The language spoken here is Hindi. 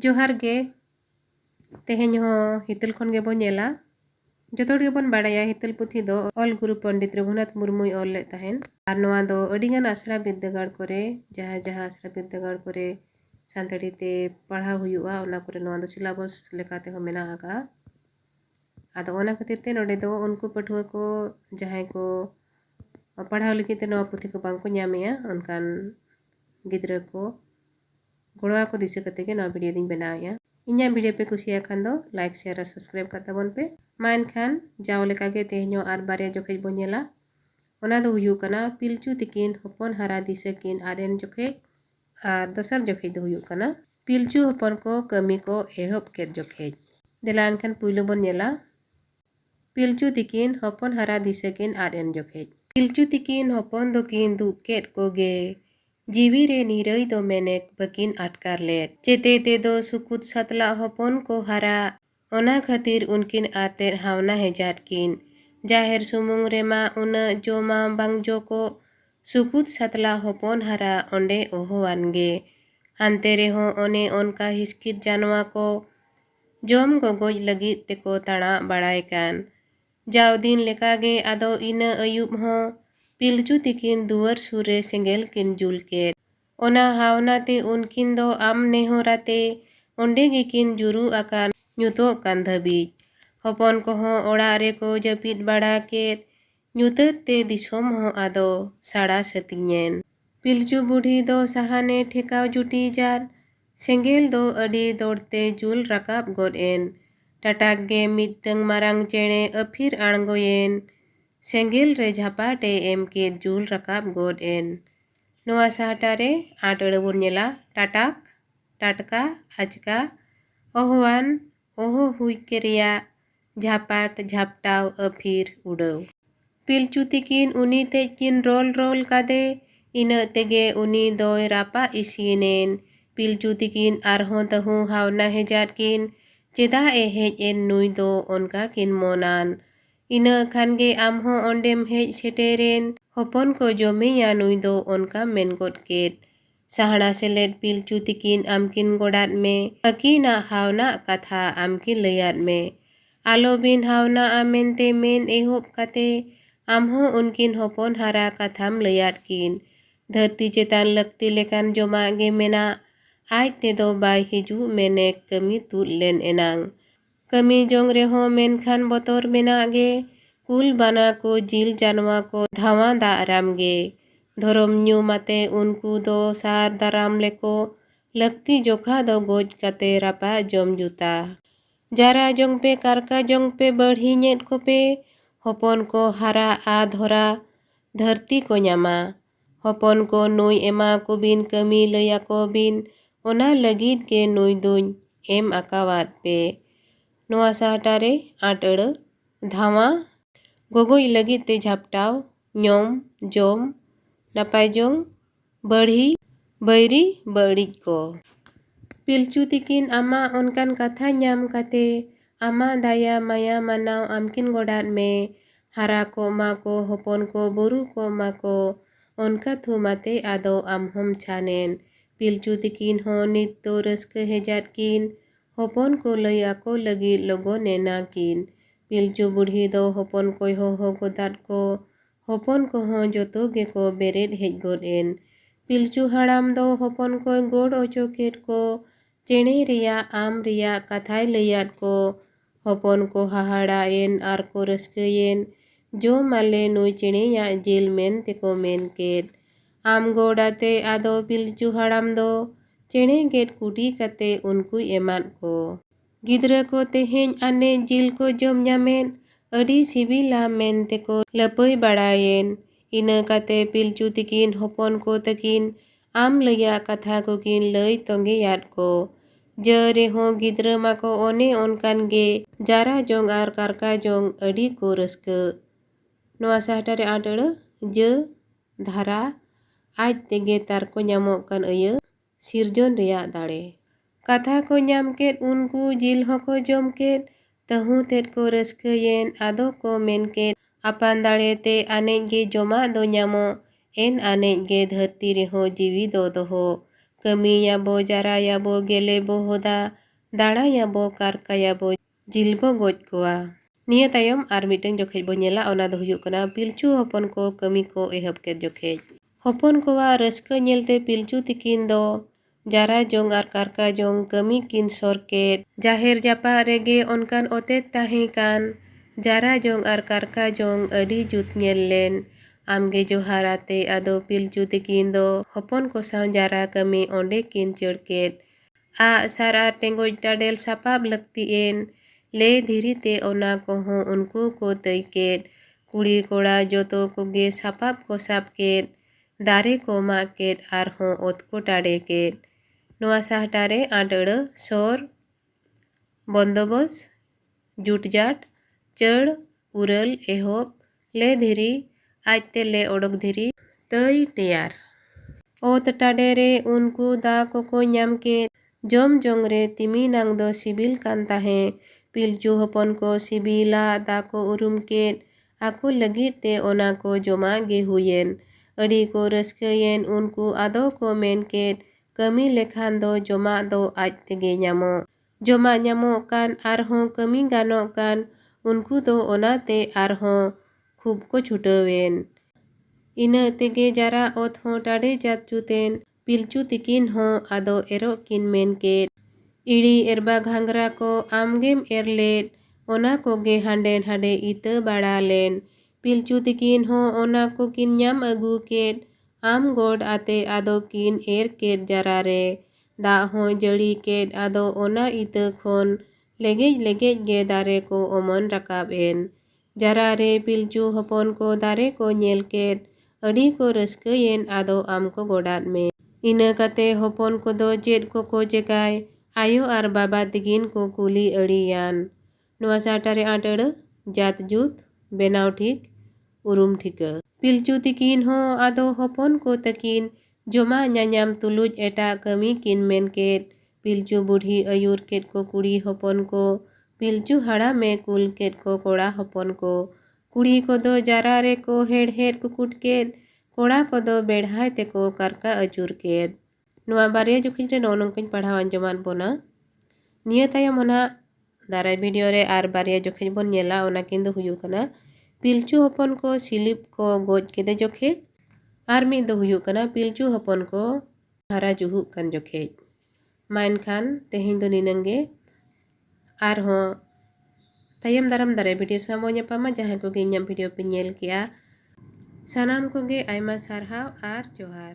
जोहार गे तेहेñ हो हितल खन गे बोन नेला जतो गे बोन बाड़ाया हितल पुथी दो ऑल गुरु पंडित रघुनाथ मुर्मुई ऑल ले तहेन आर नोआ दो अडिगान आसड़ा बिद्दागाड़ करे जहाँ जहाँ आसड़ा बिद्दागाड़ करे सानताड़ी ते पढ़ाव हुयुआ ओना करे नोआ दो सिलेबस लेकाते हो मेना आगा आदो ओना खातिर ते नोडे दो उनको पठुआ को जहाँ को पढ़ाव लगी ते नोआ पुथी को बांग को ᱧᱟᱢᱮᱭᱟ उनकान गिद्रा को गोड़वा को दिशा कते के नोआ वीडियो दिन बनाया इन्या वीडियो पे कुसिया खान दो लाइक शेयर और सब्सक्राइब करता बन पे माइन खान जाओ लेका गे तेहño आर बारे जोखे बोनेला ओना दो हुयु कना पिलचू तिकिन हपन हरा दिशा किन आरेन जोखे आर दोसर जोखे दो हुयु कना पिलचू हपन को कमी को एहब केत जोखे देलान खान पुइलो बोनेला पिलचू तिकिन हपन हरा दिशा किन आरेन जोखे पिलचू तिकिन हपन दो किन दु केत को गे जीवी रे निरई दो मेनेक बकिन अटकार लेट चेते ते दो सुकुत सतला हपन को हरा ओना खातिर उनकिन आतेर हावना हेजात किन जाहेर सुमुंग रेमा उन जोमा बांग जो को सुकुत सतला हपन हरा ओंडे ओहोवान गे हानते रेहो ओने ओनका हिस्कित जानवा को जोम गोगोज लगित तेको ताड़ा बड़ाय कान जाव दिन लेका गे आदो इना अयुब हो पिलचू तिकिन दुआर सुरे सेंगेल किन जुल केत ओना हावना ते उनकिन दो आम नेहोराते ओंडे गिकिन जुरु आकान ᱧᱩᱛᱚᱜ ᱠᱟᱱ ᱫᱷᱟᱹᱵᱤᱡ हपन को हो ओड़ा रे को जपित बड़ा केत ᱧᱩᱛᱟᱹᱛ ते दिसोम हो आदो साड़ा सतिñेन पिलचू बुढ़ी दो सहाने ठेकाव जुटी जार सेंगेल दो अडी दौड़ते जुल रकाब गोद एन टाटाक गे मिटंग मारांग चेणे अफिर आणगोयेन सेंगेल रे झापाटे एम केत जुल रकाब गोद एन नोआ साहटारे आट अड़बुर नेला टाटाक टाटका आचका ओहवान ओहो हुई केरिया झापाट झापटाव अफिर उड़व पिलचू तिकिन उनी तेज किन रोल रोल कादे इना तेगे उनी दोय रापा इसीनेन पिलचू तिकिन आरहों तहु हावना हेजात किन चेदा ए हेज एन नुई दो ओनका किन मोनान इना खानगे आमहों ओंडेम हेज सेटेरेन हपन को जमेया नुई दो ओनका मेनगोट केत साहड़ा सेलेद पिलचू तिकिन आमकिन गोड़ात में अकीना हावना कथा आमकिन लयात में आलो बिन हावना आमेनते मेन एहोब काते आमहों उनकिन हपन हरा कथाम लयात किन धरती चेतान लक्ति लेकान जमा गे मेना आज ते दो बाय हिजू मेने कमी तुल लेन एनांग कमी जोंग रेहो मेनखान बतोर मेना गे कुल बाना को जिल जानवा को धावा दाराम गे धरम न्यू माते उनको दो सार दाराम लेको लक्ति जोखा दो गोज काते रापा जम जुता जारा जोंग पे कारका जोंग पे बढ़ी नेट को पे हपन को हरा आ धरा धरती को न्यामा हपन को नुई एमा को बिन कमी लया को बिन ओना लगित के नुई दुन एम आकावात पे नोआ साहटारे आटड़ धावा गोगोई लगित ते झापटाव न्योम जोम नापाय जोंग बढ़ी बैरी बड़ी को पिलचू तिकिन आमा उनकान कथा ᱧᱟᱢ काते आमा दाया माया मानाव आमकिन गोड़ात में हरा को मा को हपन को बुरु को मा को उनका थुमाते आदो आमहम छानेन पिलचू तिकिन हो नित तो रस्क हेजात किन हपन को लया को लगी लोगो नेना किन पिलचू बुढ़ी दो हपन को हो गोदात को हपन को हो जोतो गे को बेरेद हेज गोद एन पिलचू हाड़ाम दो हपन को गोड़ ओचो केट को चेणे रिया आम रिया कथाय लयात को हपन को हाहाड़ा एन आर को रस्कयेन जो माले नुई चेणे या जिल मेन तेको मेन केट आम गोड़ाते आदो पिलचू हाड़ाम दो चेणे गेट कुटी काते उनको एमात को गिद्रा को तेहेñ आने जिल को जम ᱧᱟᱢᱮᱱ अडी सिबिला मेन तेको लपय बड़ायेन इना काते पिलचू तिकिन हपन को तकिन आम लया कथा को किन लय तोंगे याद को जरे हो गिद्रा मा को ओने ओनकान गे जारा जोंग आर कारका जोंग अडी को रस्क नोआ साहटारे आटड़ ज धारा आज तेगे तार को ᱧᱟᱢᱚᱜ कान अय सिरजोन रेया दाड़े कथा को ᱧᱟᱢ केत उनको जिल होको जम केत तहु तेत को रस्कयेन आदो को मेन केत आपान दाड़े ते आनेज गे जमा दो ᱧᱟᱢᱚᱜ एन आनेज गे धरती रेहो जीवी दो दोहो kamiyabo jarayabo gelebo hoda darayabo karkayabo jilbo goj koa niya tayom ar miteng jokhej bo nyela ona do huyuk kana pilchu hopon ko kami ko ehab ket jokhej hopon kowa raska nyelte pilchu tikin do jara jong ar karka jong kami kin sorket jaher japa rege onkan otet tahe kan jara jong ar karka jong adi jut nyel len amge joharate ado pilchu tikin do hopon ko saw jara kami onde kin chirket a sar ar tengoj tadel sapab laktien le dhiri te ona koho unku ko teiket kuri kora joto koge sapab ko sapket dare ko maket arho ot ko tadeket noa sahtare adada sor bondobos jutjat chad ural ehob le dhiri ajte le odok dhiri tei teyar ot tadere unku da koko nyam ket jom jongre timi nang do sibil kan tahe pilchu hopon ko sibila da ko urum ket ako lagit te ona ko joma ge huyen adi ko raskayen unku ado ko men ket kami lekhan do joma do aj tege nyamo joma nyamo kan arho kami gano kan unku do onate arho khub ko chutawen ina tege jara ot ho tade jat juten pilchu tikin ho ado erok kin men ket iri erba ghangra ko amgem erlet ona koge handen hade ita bada len pilchu tikin ho ona ko kin nyam agu ket am god ate ado kin ket jara re da ho jari ket ado ona ita khon legej legej ge dare ko omon rakab en jara re pilchu hopon ko dare ko nyel ket adi ko raskayen ado am ko godat me ina kate hopon ko do jet ko jekai ayo ar baba tikin ko kuli ariyan noa satare adada jat jut benaw thik urum thika pilchu tikin ho ado hopon ko takin joma nyanyam tuluj eta kami kin men ket pilchu budhi ayur ket ko kuri hopon ko pilchu harame kul ket ko kora hopon ko kuri ko do jara re ko hed hed kukut ket kora ko do bedhai te ko karka ajur ket noa barya jukhin re nonongkañ padhaw anjomat bona niya tayom ona darai video re ar barya jokhin bon nyela ona kin do huyuk kana pilchu hopon ko silip ko goj kede jokhe ar mid do huyuk kana pilchu hopon ko hara juhuk kan jokhej main khan tehin do ninangge arho tayam daram darai video samo nyapama jahan koge inyam video pe nyel kea sanam koge aima sarhaw ar johar